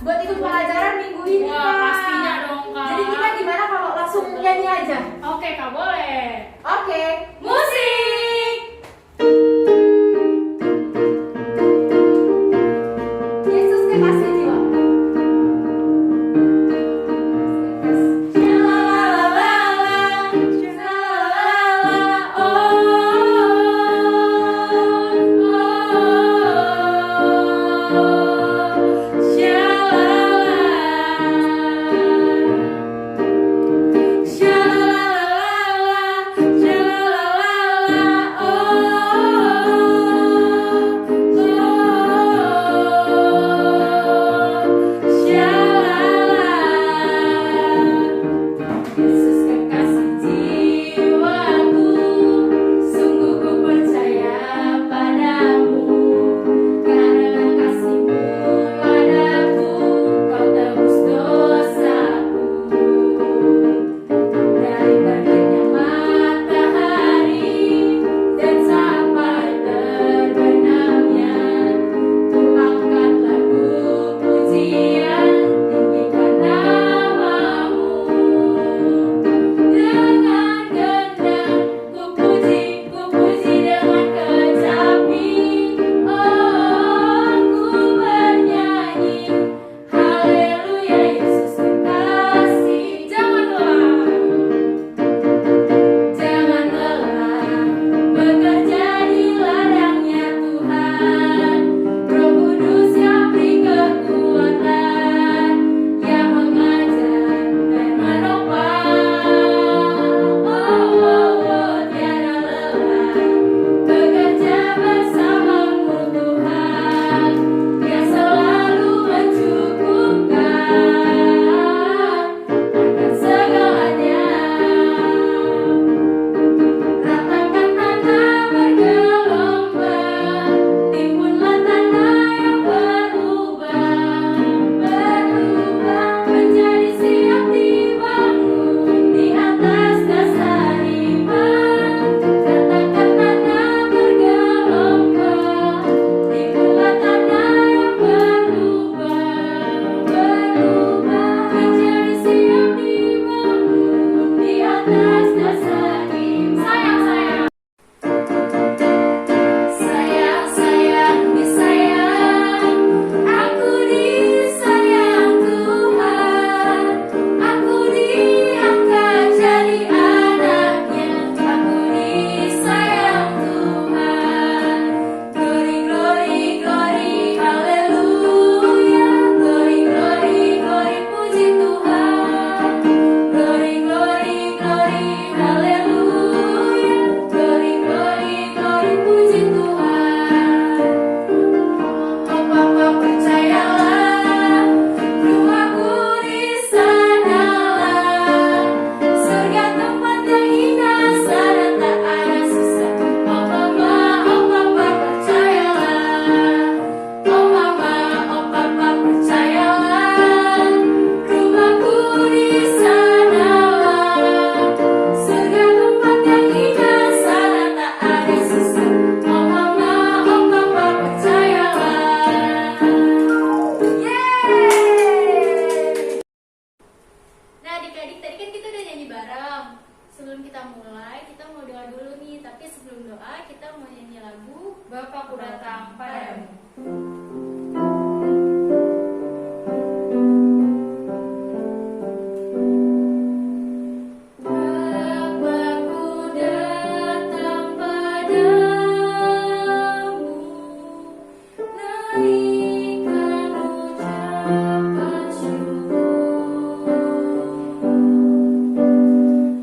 buat ikut pelajaran minggu ini. Wah, Kak. pastinya dong, Kak. Jadi kita gimana kalau langsung nyanyi aja? Oke, Kak, boleh. Oke. Musik. Yesus kekasih jiwa. Yesus kekasih jiwaku, sungguh ku percaya padamu, karena kasih-Mu padaku, Kau tebus dosaku. Dari terbitnya matahari dan sampai terbenamnya, ku angkat lagu pujian, tinggikan nama-Mu. Dengan gendang ku puji dengan kecapi. Oh, ku bernyanyi, haleluya Yesus kekasih. Jangan lelah bekerja di ladangnya Tuhan. Roh Kudus yang beri kekuatan, yang mengajar dan menopang. Tiada lelah bekerja bersamamu Tuhan, yang selalu mencukupkan akan segalanya. Ratakan tanah bergelombang, timbunlah tanah yang berubah menjadi siap dibangun di atas dasar iman. Ratakan tanah bergelombang, timbunlah tanah yang berubah menjadi siap dibangun di atas dasar iman. Sayang, sayang, disayang, aku disayang Tuhan, aku diangkat jadi anaknya, aku disayang Tuhan. Glory, glory, glory, haleluya, glory, glory, glory, puji Tuhan. Glory, glory, glory, haleluya, glory, glory, glory, puji Tuhan. Oh Bapa, percayalah, rumahku di sanalah, surga tempat yang indah, sana tak ada susah. Oh Bapa, percayalah. Oh Mama, oh Papa, percayalah, rumahku di sanalah, surga tempat yang indah, sana tak ada susah. Oh Mama, oh Papa, percayalah. Yeay! Nah adik-adik, tadi kan kita udah nyanyi bareng. Sebelum kita mulai, kita mau doa dulu nih. Tapi sebelum doa, kita mau nyanyi lagu Bapakku Datang Padamu. Bapakku datang padamu, naikkan ucapan syukur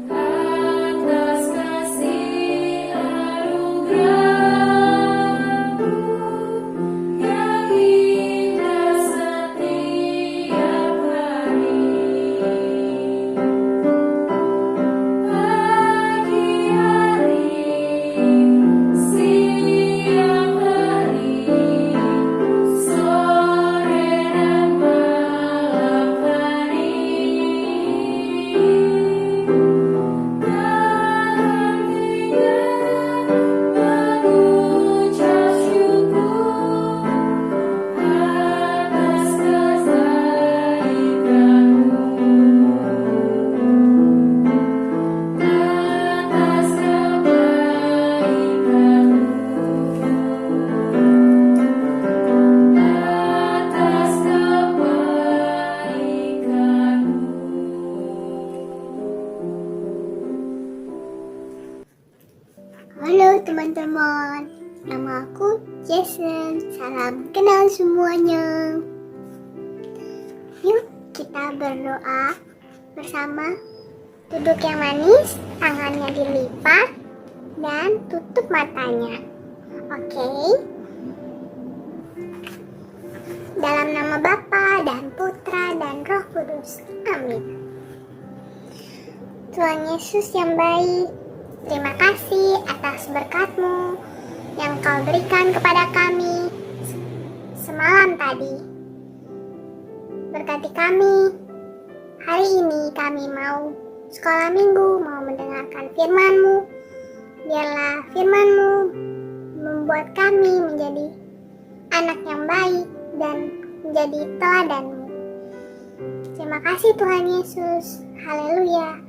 atas kasih anugerah-Mu. Nama aku Jason. Salam kenal semuanya. Yuk kita berdoa bersama. Duduk yang manis, tangannya dilipat, dan tutup matanya. Oke. Dalam nama Bapa dan Putra dan Roh Kudus. Amin. Tuhan Yesus yang baik, terima kasih atas berkat-Mu yang Kau berikan kepada kami semalam tadi. Berkati kami. Hari ini kami mau sekolah minggu, mau mendengarkan firman-Mu. Biarlah firman-Mu membuat kami menjadi anak yang baik dan menjadi teladan-Mu. Terima kasih Tuhan Yesus. Haleluya.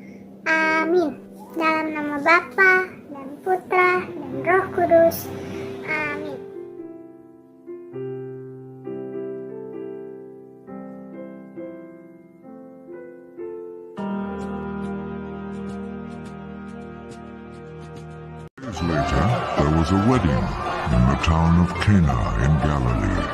Amin. Dalam nama Bapa dan Putra dan Roh Kudus. Amin. Years later, there was a wedding in the town of Cana in Galilee.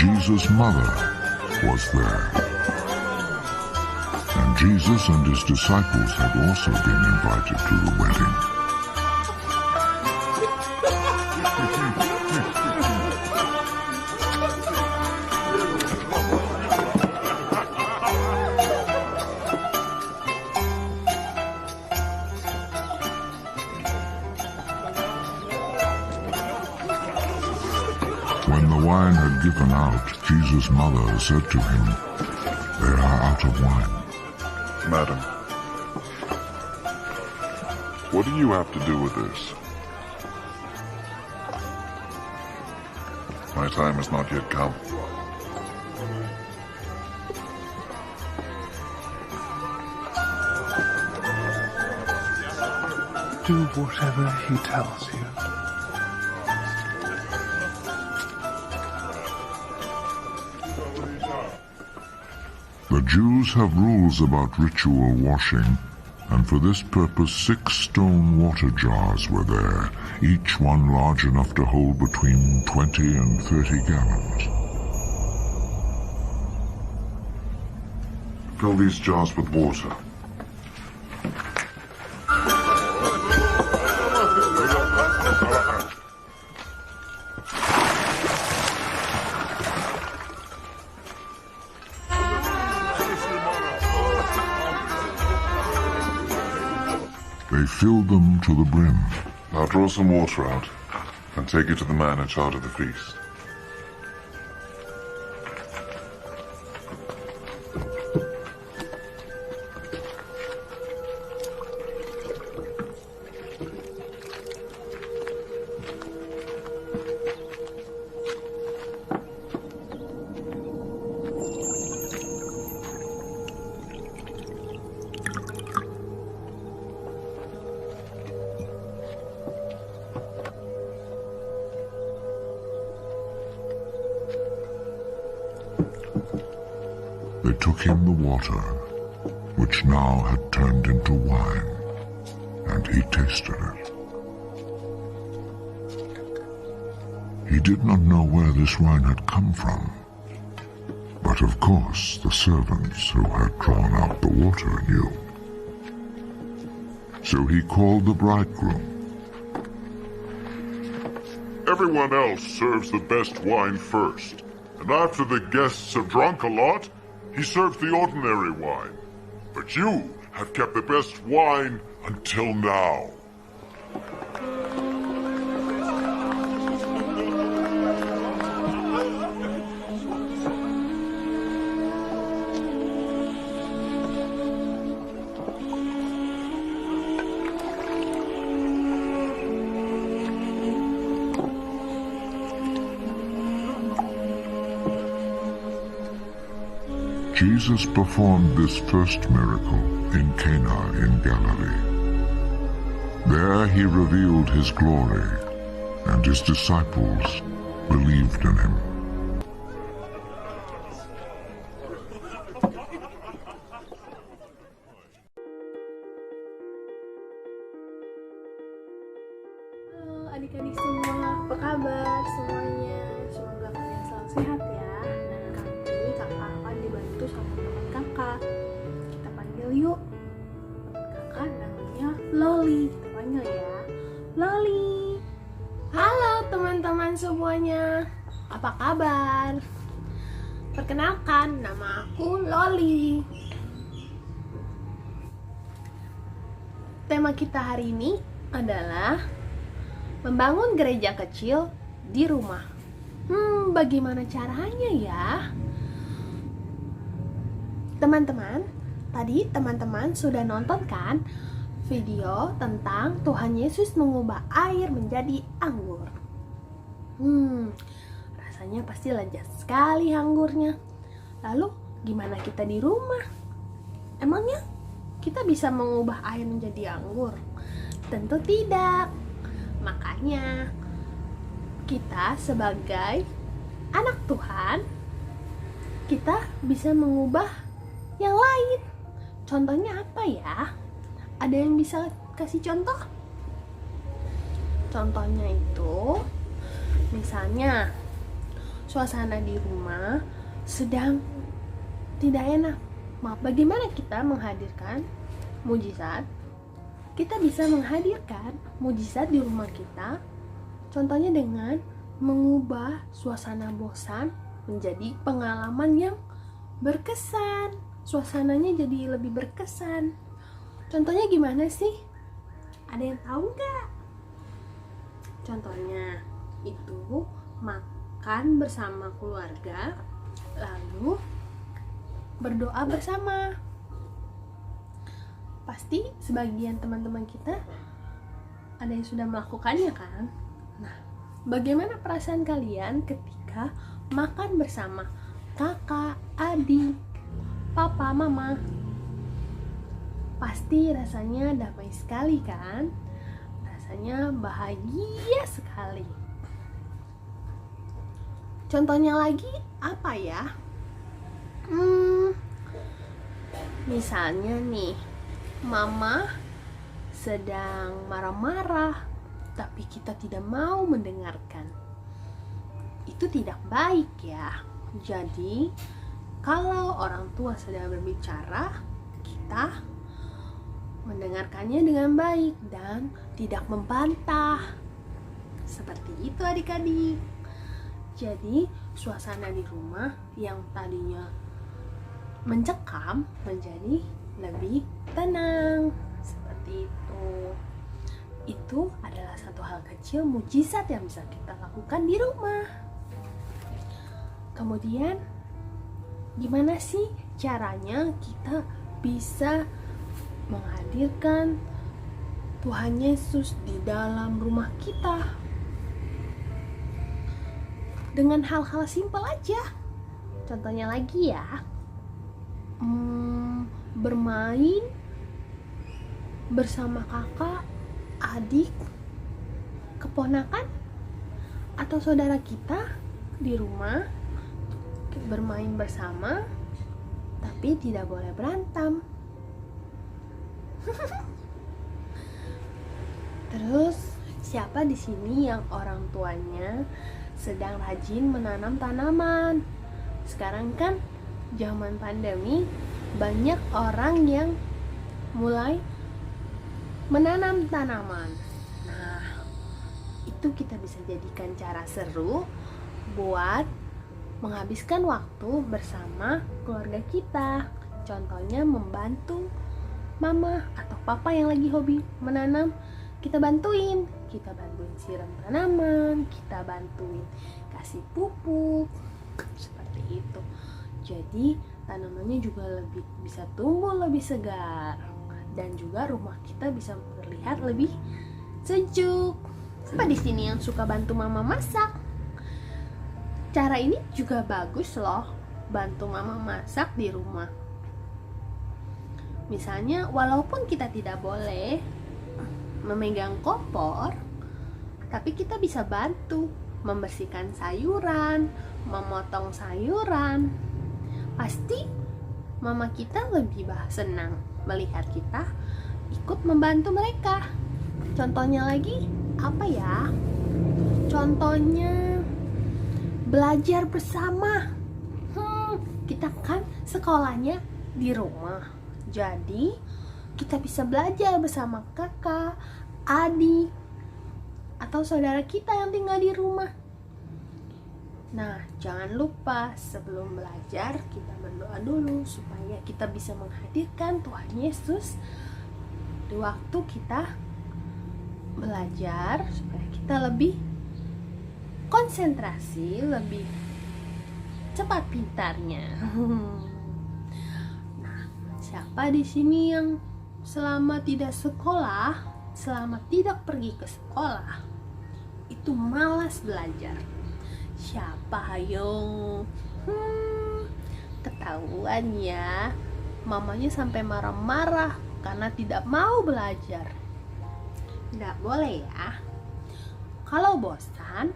Jesus' mother was there. And Jesus and his disciples had also been invited to the wedding. When the wine had given out, Jesus' mother said to him, "They are out of wine." Madam, what do you have to do with this? My time has not yet come. Do whatever he tells you. The Jews have rules about ritual washing, and for this purpose 6 stone water jars were there, each one large enough to hold between 20 and 30 gallons. Fill these jars with water. They filled them to the brim. Now draw some water out and take it to the man in charge of the feast. They took him the water, which now had turned into wine, and he tasted it. He did not know where this wine had come from, but of course the servants who had drawn out the water knew. So he called the bridegroom. Everyone else serves the best wine first, and after the guests have drunk a lot, he serves the ordinary wine. But you have kept the best wine until now. Jesus performed this first miracle in Cana in Galilee. There he revealed his glory, and his disciples believed in him. Halo adik-adik semua, apa kabar semuanya? Semoga kalian selalu sehat ya. Dan kami kakak akan dibantu sama teman kakak. Kita panggil yuk. Kakak namanya Loli. Kita panggil ya, Loli. Halo teman-teman semuanya, apa kabar? Perkenalkan, nama aku Loli. Tema kita hari ini adalah membangun gereja kecil di rumah. Bagaimana caranya ya? Teman-teman, tadi teman-teman sudah nonton kan video tentang Tuhan Yesus mengubah air menjadi anggur. Rasanya pasti lezat sekali anggurnya. Lalu gimana kita di rumah? Emangnya kita bisa mengubah air menjadi anggur? Tentu tidak. Makanya kita sebagai anak Tuhan, kita bisa mengubah yang lain. Contohnya apa ya? Ada yang bisa kasih contoh? Contohnya itu, misalnya suasana di rumah sedang tidak enak. Bagaimana kita menghadirkan mujizat? Kita bisa menghadirkan mujizat di rumah kita, contohnya dengan mengubah suasana bosan menjadi pengalaman yang berkesan. Suasananya jadi lebih berkesan. Contohnya gimana sih? Ada yang tahu nggak? Contohnya itu makan bersama keluarga, lalu berdoa bersama. Pasti sebagian teman-teman kita ada yang sudah melakukannya kan? Nah, bagaimana perasaan kalian ketika makan bersama kakak, adik, papa, mama? Pasti rasanya damai sekali kan? Rasanya bahagia sekali. Contohnya lagi apa ya? Misalnya nih, mama sedang marah-marah, tapi kita tidak mau mendengarkan. Itu tidak baik ya. Jadi, kalau orang tua sedang berbicara, kita mendengarkannya dengan baik dan tidak membantah. Seperti itu adik-adik. Jadi, suasana di rumah yang tadinya mencekam menjadi lebih tenang. Seperti itu. Itu adalah satu hal kecil mujizat yang bisa kita lakukan di rumah. Kemudian, gimana sih caranya kita bisa menghadirkan Tuhan Yesus di dalam rumah kita? Dengan hal-hal simpel aja. Contohnya lagi ya, bermain bersama kakak, adik, keponakan, atau saudara kita di rumah, bermain bersama, tapi tidak boleh berantem. Terus, siapa di sini yang orang tuanya sedang rajin menanam tanaman? Sekarang kan zaman pandemi, banyak orang yang mulai menanam tanaman. Nah, itu kita bisa jadikan cara seru buat menghabiskan waktu bersama keluarga kita. Contohnya membantu mama atau papa yang lagi hobi menanam, kita bantuin siram tanaman, kita bantuin kasih pupuk, seperti itu. Jadi tanamannya juga lebih bisa tumbuh lebih segar, dan juga rumah kita bisa terlihat lebih sejuk. Siapa di sini yang suka bantu mama masak? Cara ini juga bagus loh bantu mama masak di rumah. Misalnya, walaupun kita tidak boleh memegang kompor, tapi kita bisa bantu membersihkan sayuran, memotong sayuran. Pasti mama kita lebih senang melihat kita ikut membantu mereka. Contohnya lagi apa ya? Contohnya belajar bersama. Kita kan sekolahnya di rumah, jadi kita bisa belajar bersama kakak, adik, atau saudara kita yang tinggal di rumah. Nah, jangan lupa sebelum belajar kita berdoa dulu supaya kita bisa menghadirkan Tuhan Yesus di waktu kita belajar, supaya kita lebih konsentrasi, lebih cepat pintarnya. Nah, siapa di sini yang selama tidak sekolah, selama tidak pergi ke sekolah, itu malas belajar? Siapa hayo? Ketahuan ya, mamanya sampai marah-marah karena tidak mau belajar. Tidak boleh ya. Kalau bosan,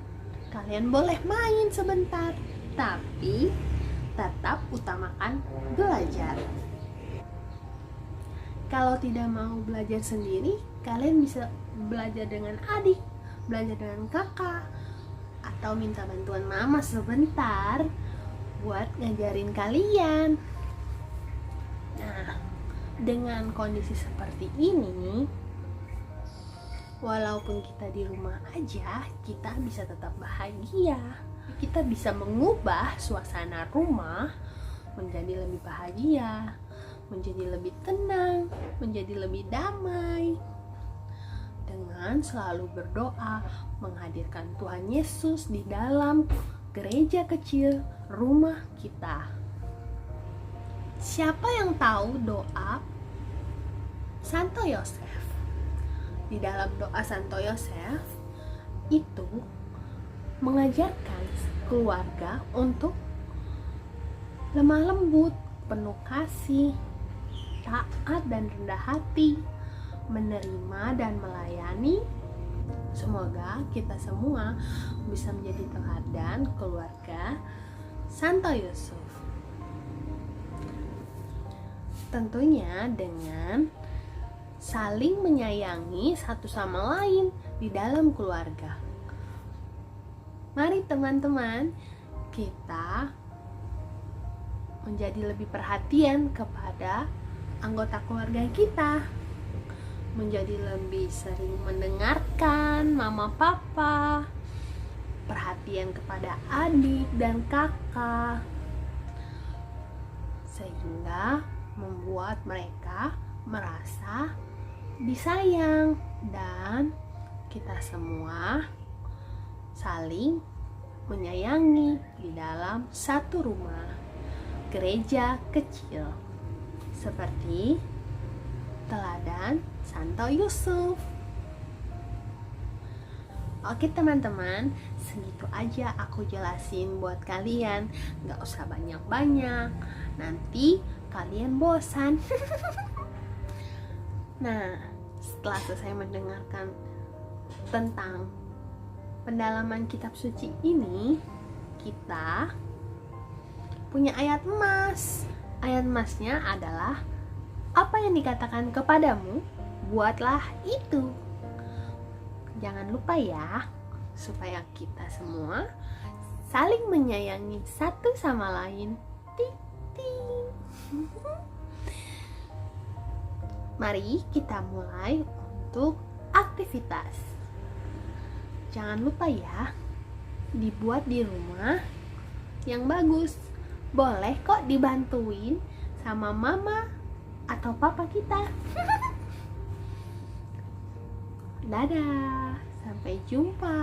kalian boleh main sebentar, tapi tetap utamakan belajar. Kalau tidak mau belajar sendiri, kalian bisa belajar dengan adik, belajar dengan kakak, atau minta bantuan mama sebentar buat ngajarin kalian. Nah, dengan kondisi seperti ini, walaupun kita di rumah aja, kita bisa tetap bahagia. Kita bisa mengubah suasana rumah menjadi lebih bahagia, menjadi lebih tenang, menjadi lebih damai, dengan selalu berdoa menghadirkan Tuhan Yesus di dalam gereja kecil rumah kita. Siapa yang tahu doa Santo Yosef? Di dalam doa Santo Yosef itu mengajarkan keluarga untuk lemah lembut, penuh kasih, taat dan rendah hati, menerima dan melayani. Semoga kita semua bisa menjadi teladan keluarga Santo Yusuf. Tentunya dengan saling menyayangi satu sama lain di dalam keluarga. Mari teman-teman, kita menjadi lebih perhatian kepada anggota keluarga kita, menjadi lebih sering mendengarkan mama papa, perhatian kepada adik dan kakak, sehingga membuat mereka merasa disayang dan kita semua saling menyayangi di dalam satu rumah gereja kecil seperti teladan Santo Yusuf. Oke teman-teman, segitu aja aku jelasin buat kalian. Gak usah banyak-banyak, nanti kalian bosan. Nah, setelah selesai mendengarkan tentang pendalaman kitab suci ini, kita punya ayat emas. Ayat emasnya adalah, apa yang dikatakan kepadamu, buatlah itu. Jangan lupa ya, supaya kita semua saling menyayangi satu sama lain. Ting. Mari kita mulai untuk aktivitas. Jangan lupa ya, dibuat di rumah yang bagus. Boleh kok dibantuin sama mama atau papa kita. Dadah, sampai jumpa.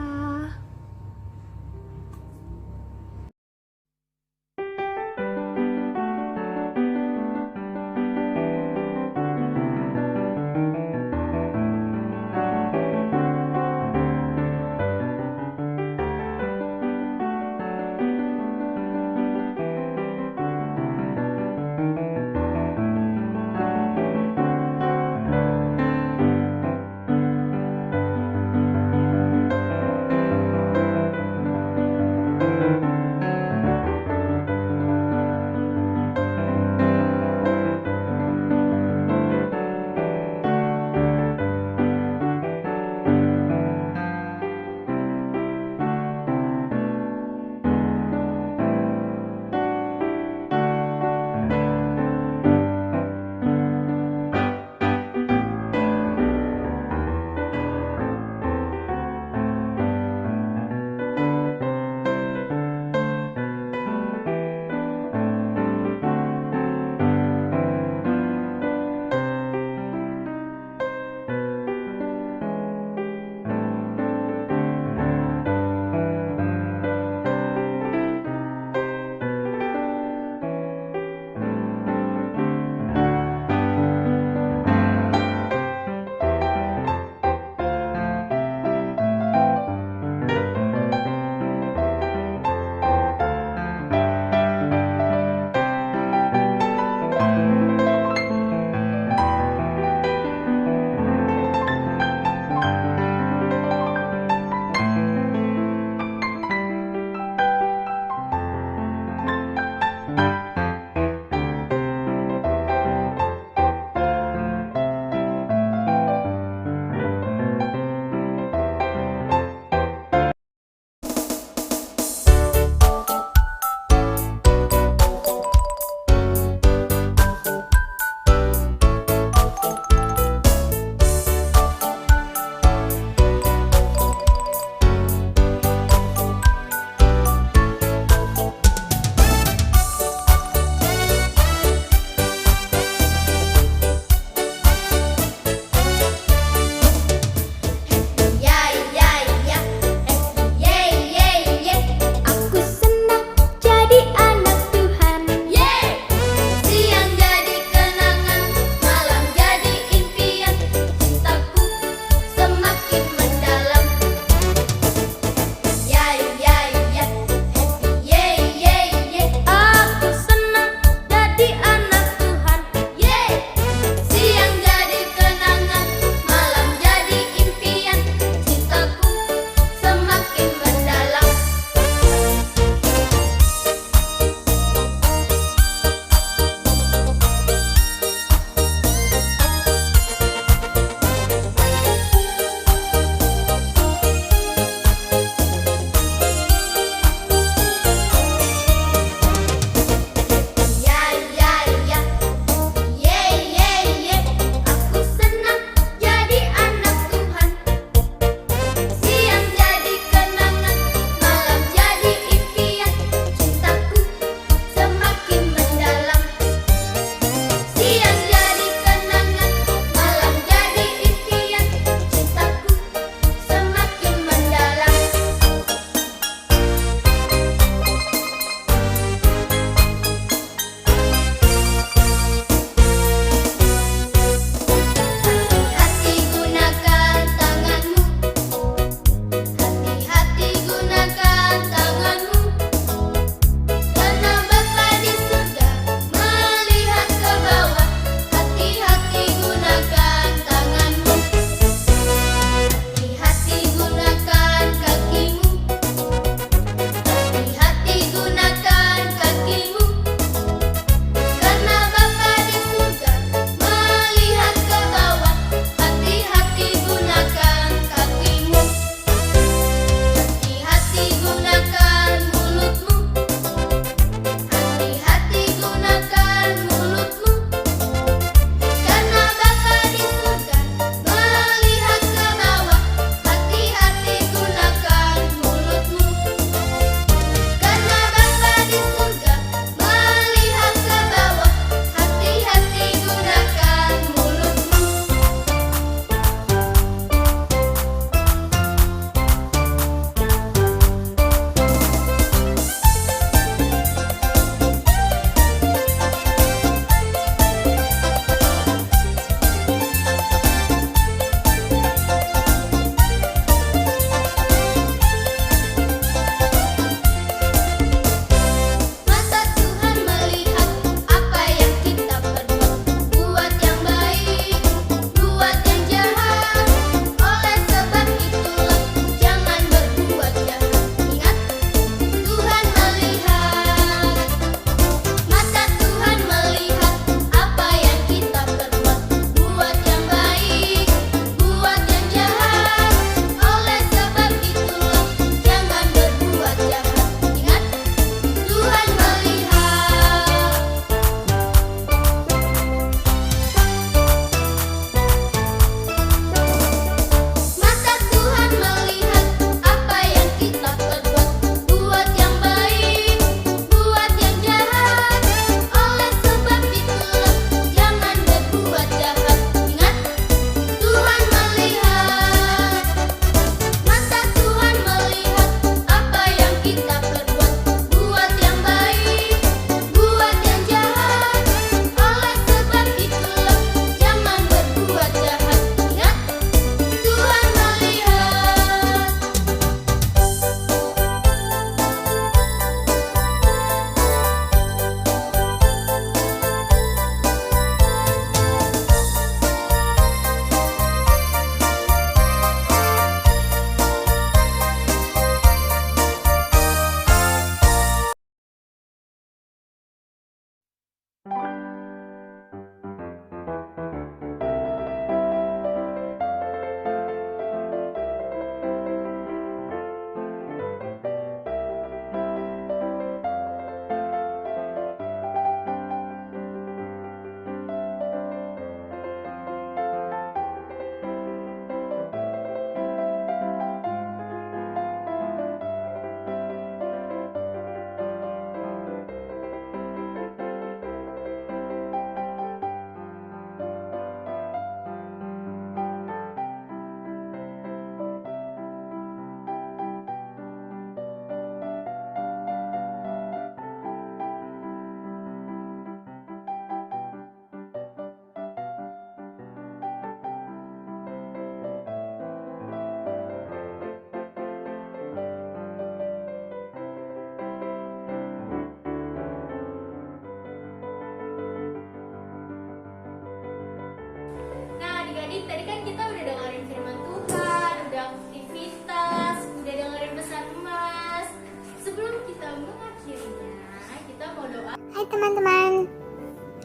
Hai teman-teman,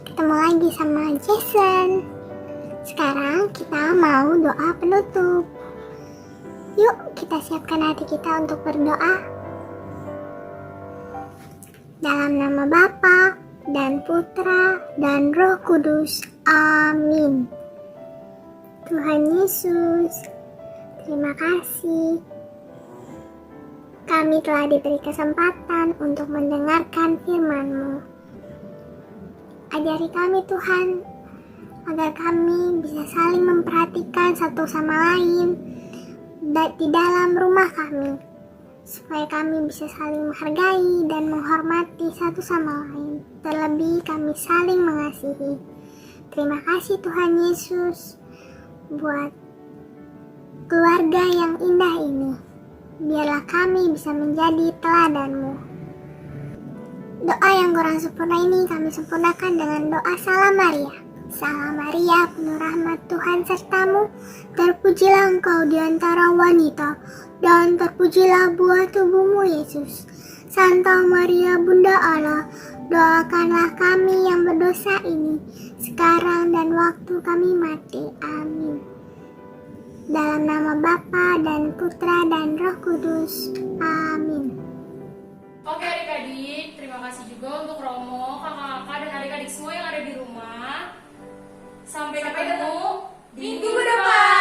ketemu lagi sama Jason. Sekarang kita mau doa penutup. Yuk kita siapkan hati kita untuk berdoa. Dalam nama Bapa dan Putra dan Roh Kudus. Amin. Tuhan Yesus, terima kasih. Kami telah diberi kesempatan untuk mendengarkan firman-Mu. Ajari kami Tuhan, agar kami bisa saling memperhatikan satu sama lain di dalam rumah kami, supaya kami bisa saling menghargai dan menghormati satu sama lain. Terlebih kami saling mengasihi. Terima kasih Tuhan Yesus buat keluarga yang indah ini. Biarlah kami bisa menjadi teladan-Mu. Doa yang kurang sempurna ini kami sempurnakan dengan doa Salam Maria. Salam Maria, penuh rahmat Tuhan sertamu, terpujilah engkau di antara wanita, dan terpujilah buah tubuhmu Yesus. Santa Maria Bunda Allah, doakanlah kami yang berdosa ini, sekarang dan waktu kami mati. Amin. Dalam nama Bapa dan Putra dan Roh Kudus. Amin. Oke adik-adik, terima kasih juga untuk Romo, kakak-kakak, dan adik-adik semua yang ada di rumah. Sampai ketemu minggu depan.